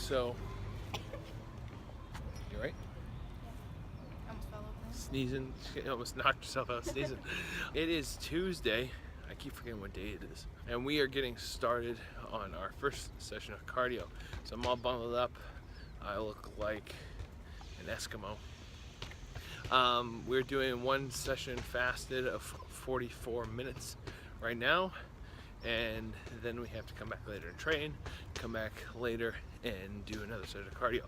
So, you right? Yeah. Almost fell over. Sneezing. You almost knocked yourself out sneezing. It is Tuesday. I keep forgetting what day it is. And we are getting started on our first session of cardio. So I'm all bundled up. I look like an Eskimo. We're doing one session fasted of 44 minutes right now. And then we have to come back later and train, come back later and do another session of cardio.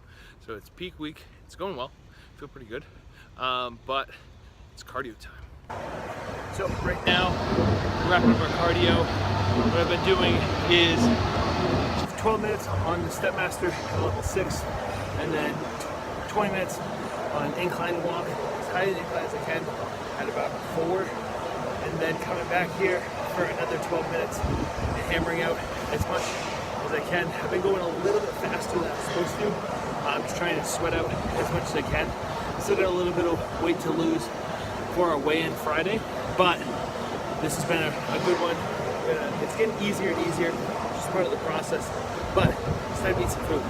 So it's peak week. It's going well. I feel pretty good. But it's cardio time. So right now, wrapping up our cardio. What I've been doing is 12 minutes on the Stepmaster at level 6, and then 20 minutes on an incline walk, as high as incline as I can, at about 4, and then coming back here for another 12 minutes and hammering out as much as I can. I've been going a little bit faster than I'm supposed to. I'm just trying to sweat out as much as I can. Still got a little bit of weight to lose for our weigh-in Friday, but this has been a good one. It's getting easier and easier, just part of the process, but it's time to eat some food.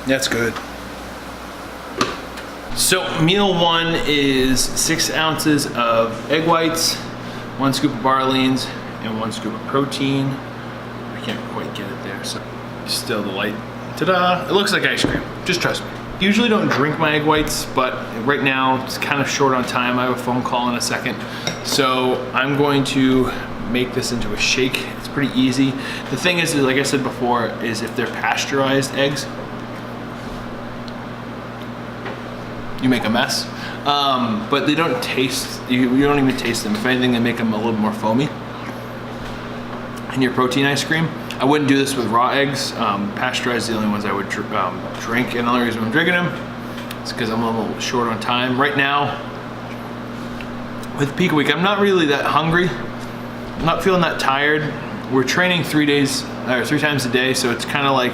That's good. So meal one is 6 ounces of egg whites, 1 scoop of barleans, and 1 scoop of protein. I can't quite get it there, so still the light. Ta-da! It looks like ice cream, just trust me. Usually don't drink my egg whites, but right now it's kind of short on time. I have a phone call in a second. So I'm going to make this into a shake. It's pretty easy. The thing is, like I said before, is if they're pasteurized eggs, you make a mess, but they don't taste, you don't even taste them. If anything, they make them a little more foamy. And your protein ice cream, I wouldn't do this with raw eggs. Pasteurized, the only ones I would drink, and the only reason I'm drinking them is because I'm a little short on time. Right now, with peak week, I'm not really that hungry. I'm not feeling that tired. We're training 3 times a day, so it's kind of like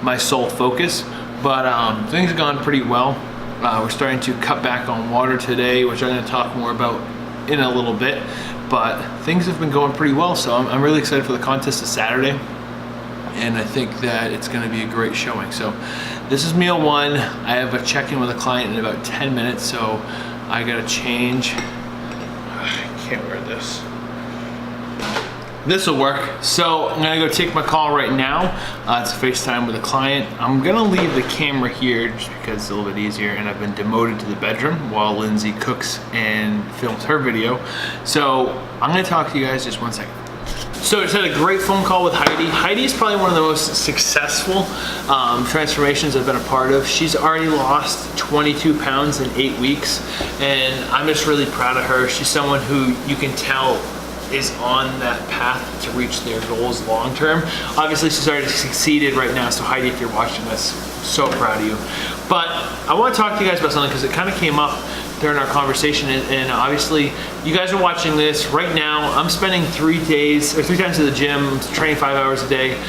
my sole focus, but things have gone pretty well. We're starting to cut back on water today, which I'm going to talk more about in a little bit, but things have been going pretty well, so I'm really excited for the contest this Saturday, and I think that it's going to be a great showing. So this is meal one. I have a check-in with a client in about 10 minutes, so I got to change. I can't wear this. This will work. So I'm gonna go take my call right now. It's a FaceTime with a client. I'm gonna leave the camera here just because it's a little bit easier, and I've been demoted to the bedroom while Lindsay cooks and films her video. So I'm gonna talk to you guys just 1 second. So I just had a great phone call with Heidi. Heidi is probably one of the most successful transformations I've been a part of. She's already lost 22 pounds in 8 weeks, and I'm just really proud of her. She's someone who you can tell is on that path to reach their goals long term. Obviously she's already succeeded right now, so Heidi, if you're watching this, so proud of you. But I want to talk to you guys about something because it kind of came up during our conversation, and obviously you guys are watching this right now. I'm spending 3 times at the gym, training 5 hours a day.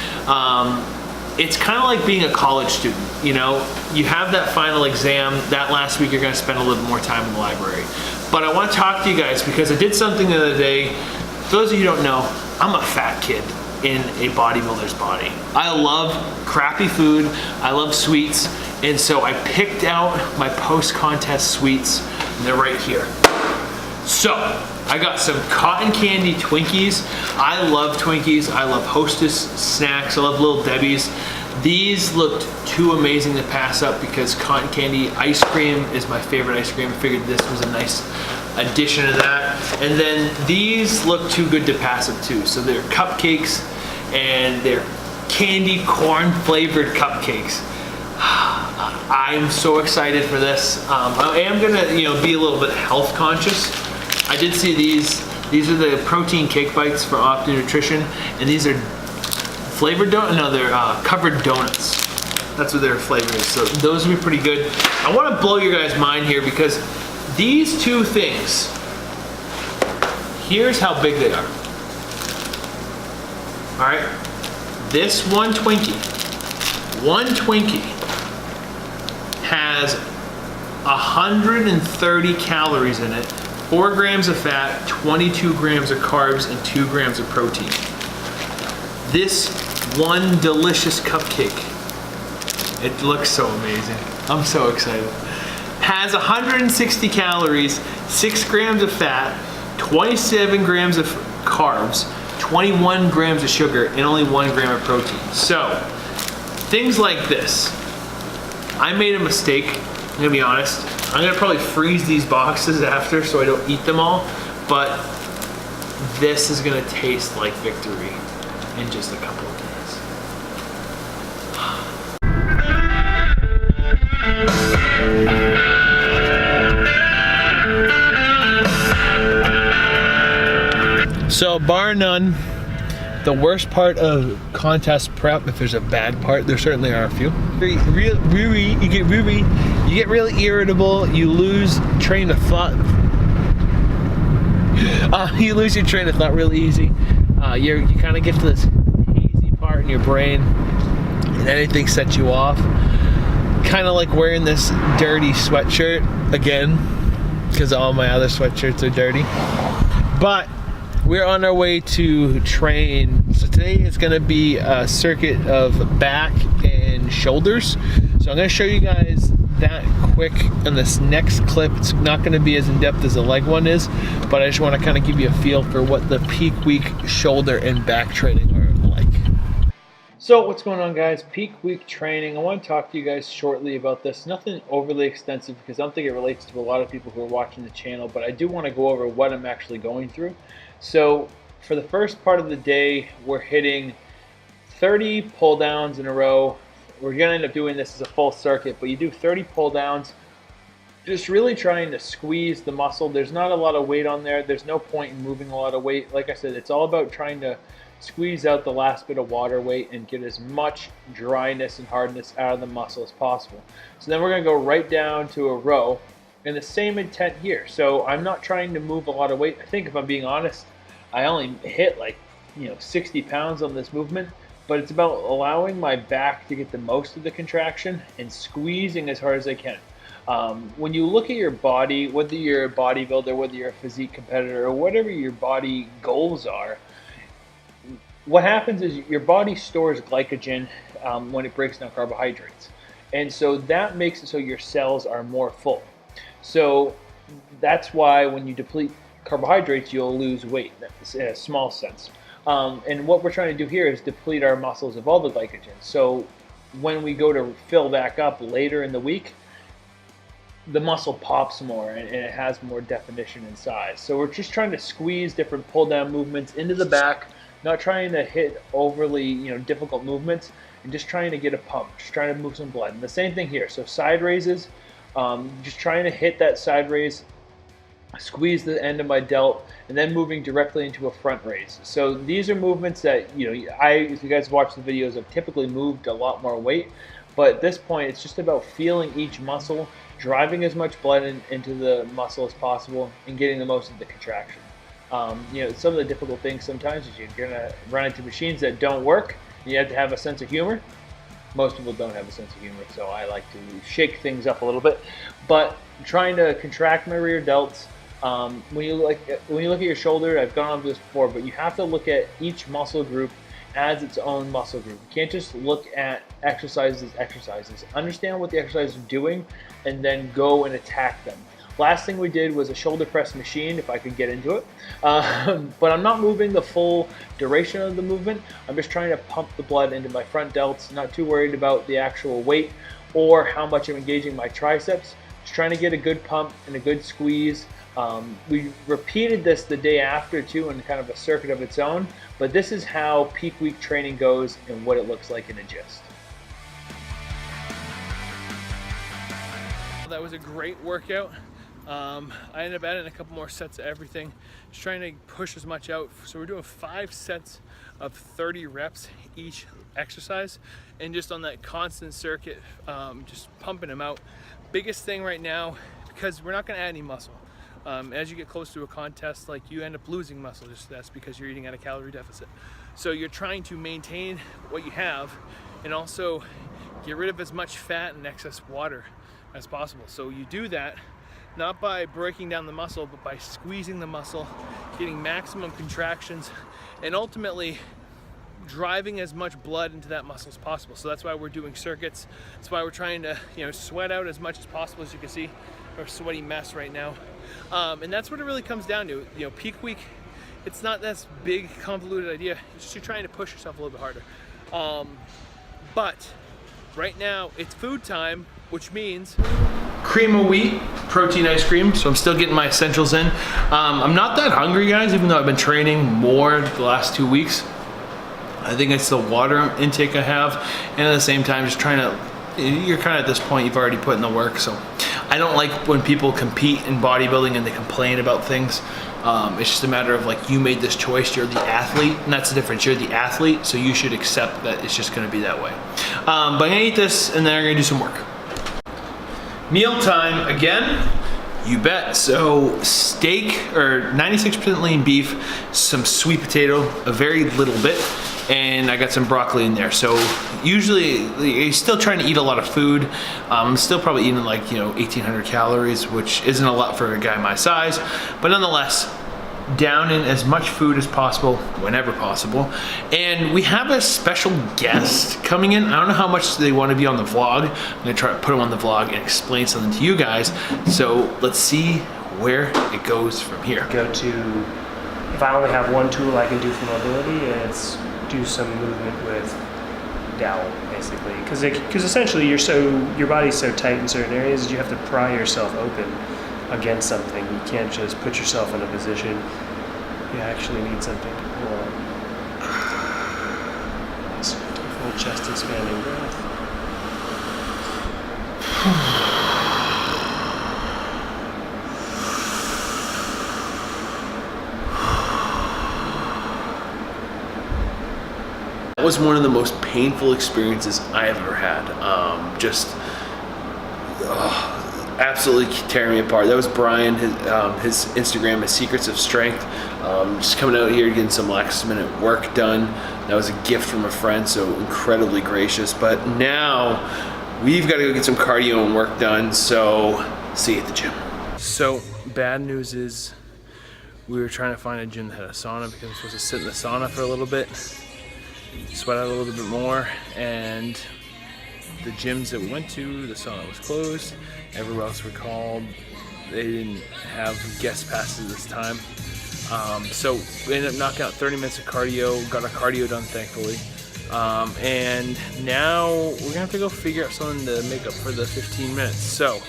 It's kind of like being a college student, you know? You have that final exam, that last week you're gonna spend a little more time in the library. But I want to talk to you guys because I did something the other day. For those of you who don't know, I'm a fat kid in a bodybuilder's body. I love crappy food, I love sweets, and so I picked out my post-contest sweets, and they're right here. So, I got some cotton candy Twinkies. I love Twinkies, I love Hostess snacks, I love Little Debbie's. These looked too amazing to pass up because cotton candy ice cream is my favorite ice cream. I figured this was a nice addition to that. And then these look too good to pass up too. So they're cupcakes, and they're candy corn flavored cupcakes. I'm so excited for this. I am gonna, be a little bit health conscious. I did see these. These are the protein cake bites for Opti Nutrition, and these are flavored donuts. No, they're covered donuts. That's what their flavor is. So those will be pretty good. I want to blow your guys' mind here because these two things. Here's how big they are. All right, this one Twinkie has 130 calories in it, 4 grams of fat, 22 grams of carbs, and 2 grams of protein. This one delicious cupcake, it looks so amazing. I'm so excited. Has 160 calories, 6 grams of fat, 27 grams of carbs, 21 grams of sugar, and only 1 gram of protein. So, things like this. I made a mistake, I'm gonna be honest. I'm gonna probably freeze these boxes after so I don't eat them all, but this is gonna taste like victory in just a couple of days. So bar none, the worst part of contest prep, if there's a bad part, there certainly are a few. You get really irritable, you lose train of thought. You lose your train of thought really easy. You kind of get to this hazy part in your brain and anything sets you off. Kind of like wearing this dirty sweatshirt again, because all my other sweatshirts are dirty. But we're on our way to train. So today is going to be a circuit of back and shoulders. So I'm going to show you guys that quick in this next clip. It's not going to be as in-depth as the leg one is, but I just want to kind of give you a feel for what the peak week shoulder and back training are like. So what's going on, guys? Peak week training. I want to talk to you guys shortly about this. Nothing overly extensive because I don't think it relates to a lot of people who are watching the channel, but I do want to go over what I'm actually going through. So for the first part of the day, we're hitting 30 pull downs in a row. We're gonna end up doing this as a full circuit, but you do 30 pull downs, just really trying to squeeze the muscle. There's not a lot of weight on there. There's no point in moving a lot of weight. Like I said, it's all about trying to squeeze out the last bit of water weight and get as much dryness and hardness out of the muscle as possible. So then we're gonna go right down to a row, and the same intent here. So I'm not trying to move a lot of weight. I think if I'm being honest, I only hit like 60 pounds on this movement, but it's about allowing my back to get the most of the contraction and squeezing as hard as I can. When you look at your body, whether you're a bodybuilder, whether you're a physique competitor, or whatever your body goals are, what happens is your body stores glycogen when it breaks down carbohydrates. And so that makes it so your cells are more full. So that's why when you deplete carbohydrates, you'll lose weight in a small sense. And what we're trying to do here is deplete our muscles of all the glycogen. So when we go to fill back up later in the week, the muscle pops more and it has more definition and size. So we're just trying to squeeze different pull down movements into the back, not trying to hit overly difficult movements, and just trying to get a pump, just trying to move some blood. And the same thing here. So side raises, just trying to hit that side raise, squeeze the end of my delt, and then moving directly into a front raise. So these are movements that if you guys watch the videos, I've typically moved a lot more weight, but at this point it's just about feeling each muscle, driving as much blood into the muscle as possible, and getting the most of the contraction. Some of the difficult things sometimes is you're gonna run into machines that don't work. You have to have a sense of humor. Most people don't have a sense of humor, so I like to shake things up a little bit. But trying to contract my rear delts. When you look at your shoulder, I've gone over this before, but you have to look at each muscle group as its own muscle group. You can't just look at exercises as exercises. Understand what the exercises are doing, and then go and attack them. Last thing we did was a shoulder press machine, if I could get into it. But I'm not moving the full duration of the movement. I'm just trying to pump the blood into my front delts, not too worried about the actual weight or how much I'm engaging my triceps. Just trying to get a good pump and a good squeeze. We repeated this the day after too in kind of a circuit of its own, but this is how peak week training goes and what it looks like in a gist. That was a great workout. I ended up adding a couple more sets of everything, just trying to push as much out. So we're doing 5 sets of 30 reps each exercise, and just on that constant circuit, just pumping them out. Biggest thing right now, because we're not going to add any muscle. As you get close to a contest, like, you end up losing muscle. Just that's because you're eating at a calorie deficit. So you're trying to maintain what you have, and also get rid of as much fat and excess water as possible. So you do that not by breaking down the muscle, but by squeezing the muscle, getting maximum contractions, and ultimately driving as much blood into that muscle as possible. So that's why we're doing circuits. That's why we're trying to, sweat out as much as possible. As you can see, we're a sweaty mess right now. And that's what it really comes down to. Peak week, it's not this big convoluted idea. It's just you're trying to push yourself a little bit harder. But right now it's food time, which means cream of wheat, protein ice cream. So I'm still getting my essentials in. I'm not that hungry, guys, even though I've been training more the last 2 weeks. I think it's the water intake I have, and at the same time just trying to, you're kind of at this point, you've already put in the work. So I don't like when people compete in bodybuilding and they complain about things. It's just a matter of, like, you made this choice, you're the athlete, and that's the difference. You're the athlete, so you should accept that it's just gonna be that way. But I'm gonna eat this and then I'm gonna do some work. Meal time again, you bet. So steak, or 96% lean beef, some sweet potato, a very little bit, and I got some broccoli in there. So usually you're still trying to eat a lot of food. I'm still probably eating like 1,800 calories, which isn't a lot for a guy my size, but nonetheless, down in as much food as possible whenever possible. And we have a special guest coming in. I don't know how much they want to be on the vlog. I'm gonna try to put them on the vlog and explain something to you guys. So let's see where it goes from here. Go to, if I only have one tool I can do for mobility, it's do some movement with dowel, basically. Because essentially your body's so tight in certain areas that you have to pry yourself open against something. You can't just put yourself in a position. You actually need something to pull on. Nice full chest expanding breath. That was one of the most painful experiences I have ever had. Absolutely tearing me apart. That was Brian, his Instagram is Secrets of Strength. Just coming out here getting some last minute work done. That was a gift from a friend, so incredibly gracious. But now we've got to go get some cardio and work done, so see you at the gym. So bad news is we were trying to find a gym that had a sauna because I'm supposed to sit in the sauna for a little bit, sweat out a little bit more, and the gyms that we went to, the sauna was closed. Everywhere else we called, they didn't have guest passes this time. So we ended up knocking out 30 minutes of cardio, got our cardio done thankfully. And now we're gonna have to go figure out something to make up for the 15 minutes. So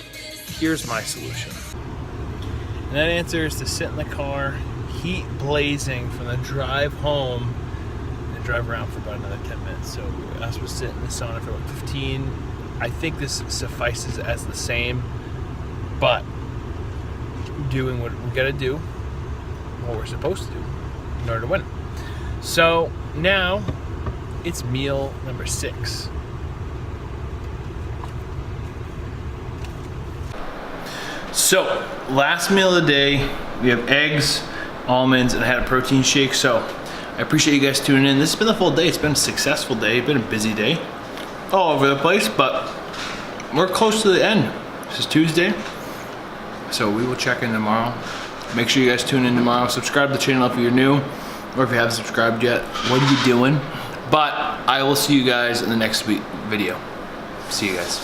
here's my solution. And that answer is to sit in the car, heat blazing from the drive home, and drive around for about another 10 minutes. So I was supposed to sit in the sauna for about 15. I think this suffices as the same, but doing what we gotta do, what we're supposed to do in order to win. So now it's meal number 6. So last meal of the day, we have eggs, almonds, and I had a protein shake. So I appreciate you guys tuning in. This has been the full day. It's been a successful day. It's been a busy day all over the place, but we're close to the end. This is Tuesday, so we will check in tomorrow. Make sure you guys tune in tomorrow. Subscribe to the channel if you're new, or if you haven't subscribed yet, what are you doing? But I will see you guys in the next video. See you guys.